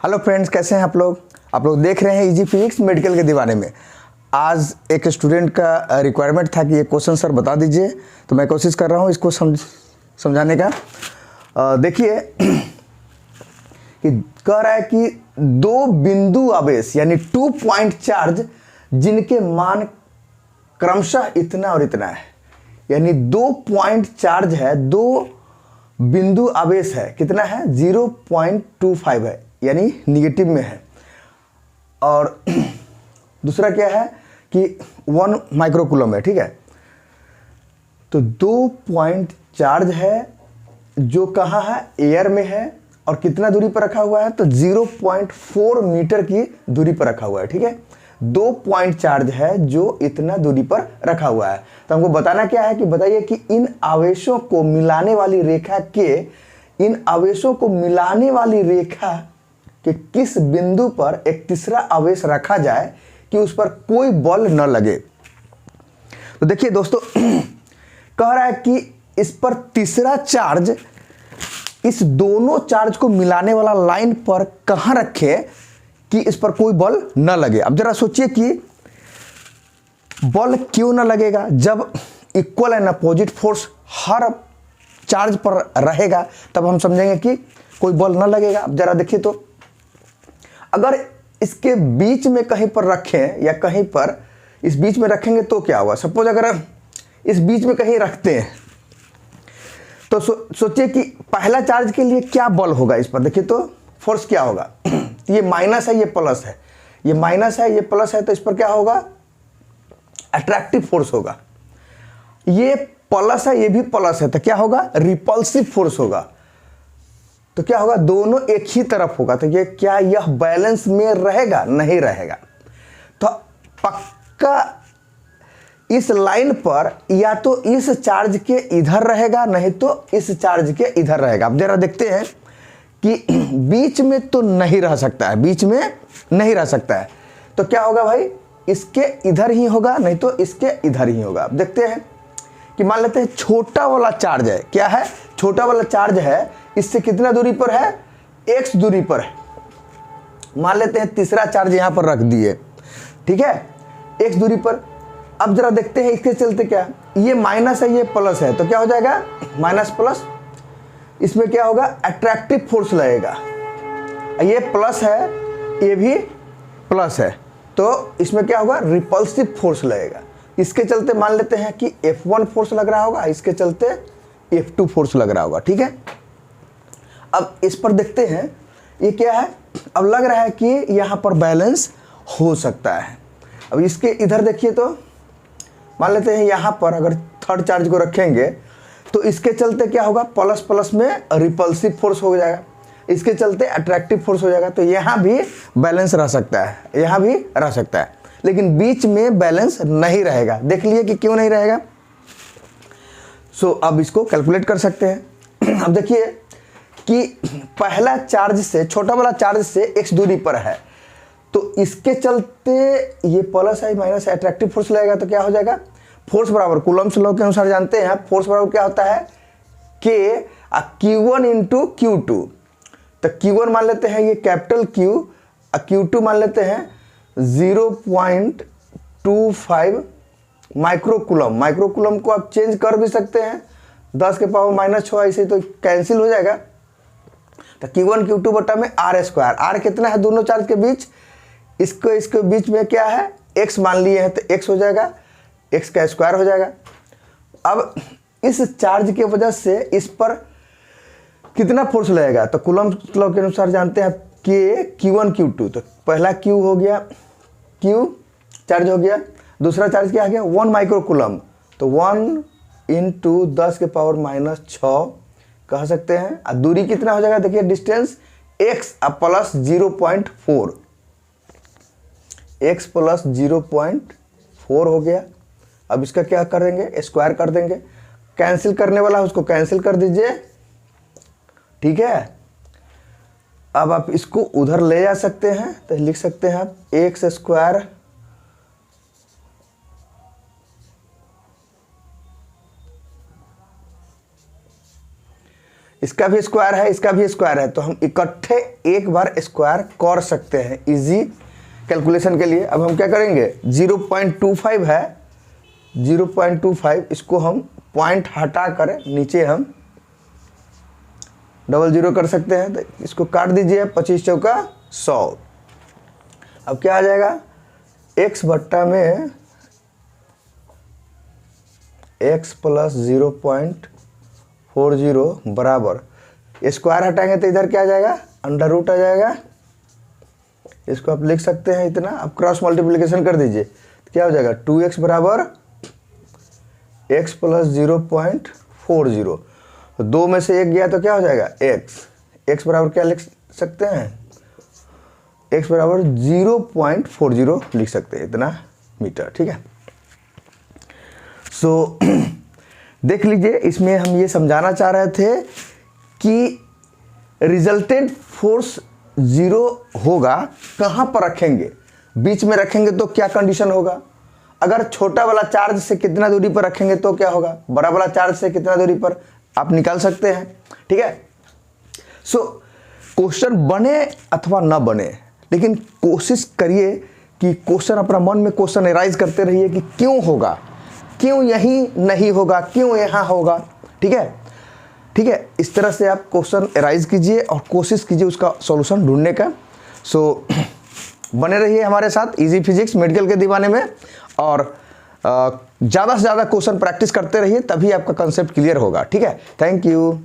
Hello friends, कैसे हैं आप लोग देख रहे हैं इजी फिजिक्स मेडिकल के दीवाने में। आज एक स्टूडेंट का रिक्वायरमेंट था कि ये क्वेश्चन सर बता दीजिए, तो मैं कोशिश कर रहा हूँ इसको समझाने का। देखिए कि कह रहा है कि दो बिंदु आवेश यानी 2 पॉइंट चार्ज जिनके मान क्रमशः इतना और इतना है, यानी 2 पॉइंट चार्ज है, दो बिंदु आवेश है, कितना है 0.25 है, यानी निगेटिव में है। और दूसरा क्या है कि 1 माइक्रोकूलम है, ठीक है। तो 2 पॉइंट चार्ज है जो कहाँ है, एयर में है, और कितना दूरी पर रखा हुआ है, तो 0.4 मीटर की दूरी पर रखा हुआ है, ठीक है। 2 पॉइंट चार्ज है जो इतना दूरी पर रखा हुआ है। तो हमको बताना क्या है कि बताइए कि इन आवेशों को मिलाने वाली रेखा के किस बिंदु पर एक तीसरा आवेश रखा जाए कि उस पर कोई बल न लगे। तो देखिए दोस्तों, कह रहा है कि इस पर तीसरा चार्ज इस दोनों चार्ज को मिलाने वाला लाइन पर कहां रखे कि इस पर कोई बल न लगे। अब जरा सोचिए कि बल क्यों न लगेगा, जब equal and opposite force her charge पर रहेगा तब हम समझेंगे कि कोई बल न लगेगा। अब जरा देखिए, तो अगर इसके बीच में कहीं पर रखें या कहीं पर इस बीच में रखेंगे तो क्या होगा। सपोज अगर इस बीच में कहीं रखते हैं तो सोचिए कि पहला चार्ज के लिए क्या बल होगा इस पर। देखिए तो फोर्स क्या होगा, ये माइनस है, ये प्लस है, ये माइनस है, ये प्लस है, तो इस पर क्या होगा, अट्रैक्टिव फोर्स होगा। ये प्लस है, ये भी प्लस है, तो क्या होगा, रिपल्सिव फोर्स होगा। तो क्या होगा, दोनों एक ही तरफ होगा। तो ये क्या, यह बैलेंस में रहेगा, नहीं रहेगा। तो पक्का इस लाइन पर या तो इस चार्ज के इधर रहेगा, नहीं तो इस चार्ज के इधर रहेगा। अब जरा देखते हैं कि बीच में तो नहीं रह सकता है, बीच में नहीं रह सकता है, तो क्या होगा भाई, इसके इधर ही होगा, नहीं तो इसके इधर ही होगा। अब देखते हैं कि मान लेते हैं छोटा वाला चार्ज है, क्या है, छोटा वाला चार्ज है, इससे कितना दूरी पर है, x दूरी पर है। मान लेते हैं तीसरा चार्ज यहां पर रख दिए, ठीक है, x दूरी पर। अब जरा देखते हैं इसके चलते क्या, ये माइनस है, ये प्लस है, तो क्या हो जाएगा, माइनस प्लस, इसमें क्या होगा, अट्रैक्टिव फोर्स लगेगा। ये प्लस है, ये भी प्लस है, तो इसमें क्या होगा, रिपल्सिव फोर्स लगेगा। इसके चलते मान लेते हैं कि F1 फोर्स लग रहा होगा, इसके चलते F2 फोर्स लग रहा होगा, ठीक है। अब इस पर देखते हैं ये क्या है। अब लग रहा है कि यहां पर बैलेंस हो सकता है। अब इसके इधर देखिए, तो मान लेते हैं यहां पर अगर थर्ड चार्ज को रखेंगे तो इसके चलते क्या होगा, प्लस प्लस में रिपल्सिव फोर्स हो जाएगा, इसके चलते अट्रैक्टिव फोर्स हो जाएगा। तो यहां भी बैलेंस रह सकता है, यहां भी रह सकता है, लेकिन बीच में बैलेंस नहीं रहेगा। देख लिए कि क्यों नहीं रहेगा। अब इसको कैलकुलेट कर सकते हैं। अब देखिए कि पहला चार्ज से, छोटा वाला चार्ज से x दूरी पर है, तो इसके चलते ये प्लस है, माइनस है, अट्रैक्टिव फोर्स लगेगा। तो क्या हो जाएगा, फोर्स बराबर कूलम्ब्स लॉ के अनुसार जानते हैं, फोर्स बराबर क्या होता है, K Q1 इंटू Q2। तो Q1 मान लेते हैं ये कैपिटल Q, Q2 मान लेते हैं 0.25 माइक्रोकूलम। माइक्रोकूलम को आप चेंज कर भी सकते हैं, 10 के पावर -6, ऐसे तो कैंसिल हो जाएगा। तो Q1 Q2 बटा में R स्क्वायर, R कितना है दोनों चार्ज के बीच, इसके बीच में क्या है, x मान लिए हैं, तो x हो जाएगा, x का स्क्वायर हो जाएगा। अब इस चार्ज की वजह से इस पर कितना फोर्स लगेगा, तो कूलम्ब लॉ के अनुसार जानते हैं कि Q1 Q2, तो पहला Q हो गया, Q चार्ज हो गया, दूसरा चार्ज क्या आ गया, 1 माइक्रोकूलम, तो 1 इंटू 10 के पावर -6 कह सकते हैं। और दूरी कितना हो जाएगा, देखिए distance x plus 0.4, x plus 0.4 हो गया। अब इसका क्या कर देंगे, स्क्वायर कर देंगे, कैंसिल करने वाला है उसको कैंसिल कर दीजिए, ठीक है। अब आप इसको उधर ले जा सकते हैं, तो लिख सकते हैं आप x स्क्वायर इसका भी स्क्वायर है, इसका भी स्क्वायर है, तो हम इकट्ठे एक बार स्क्वायर कर सकते हैं इजी कैलकुलेशन के लिए। अब हम क्या करेंगे, 0.25 है, 0.25 इसको हम पॉइंट हटा कर नीचे हम डबल जीरो कर सकते हैं, तो इसको काट दीजिए, 25 चौका 100। अब क्या आ जाएगा, x बट्टा में x प्लस 0.40 बराबर, स्क्वायर हटाएंगे तो इधर क्या आ जाएगा, अंडर रूट आ जाएगा। इसको आप लिख सकते हैं इतना। अब क्रॉस मल्टीप्लिकेशन कर दीजिए, तो क्या हो जाएगा, 2x बराबर x प्लस 0.40, तो 2 में से 1 गया तो क्या हो जाएगा, x बराबर क्या लिख सकते हैं, x बराबर 0.40 लिख सकते हैं, इतना मीटर। ठीक है, सो देख लीजिए, इसमें हम ये समझाना चाह रहे थे कि रिजल्टेंट फोर्स 0 होगा, कहाँ पर रखेंगे, बीच में रखेंगे तो क्या कंडीशन होगा, अगर छोटा वाला चार्ज से कितना दूरी पर रखेंगे तो क्या होगा, बड़ा वाला चार्ज से कितना दूरी पर, आप निकाल सकते हैं। ठीक है, सो क्वेश्चन बने अथवा ना बने, लेकिन कोशिश करिए कि क्वेश्चन अपना मन में क्वेश्चन एराइज करते रहिए कि क्यों होगा, क्यों यहीं नहीं होगा, क्यों यहाँ होगा। ठीक है, ठीक है, इस तरह से आप क्वेश्चन एराइज कीजिए और कोशिश कीजिए उसका सॉल्यूशन ढूंढने का। सो बने रहिए हमारे साथ इजी फिजिक्स मेडिकल के दीवाने में, और ज़्यादा से ज़्यादा क्वेश्चन प्रैक्टिस करते रहिए, तभी आपका कंसेप्ट क्लियर होगा। ठीक है, थैंक यू।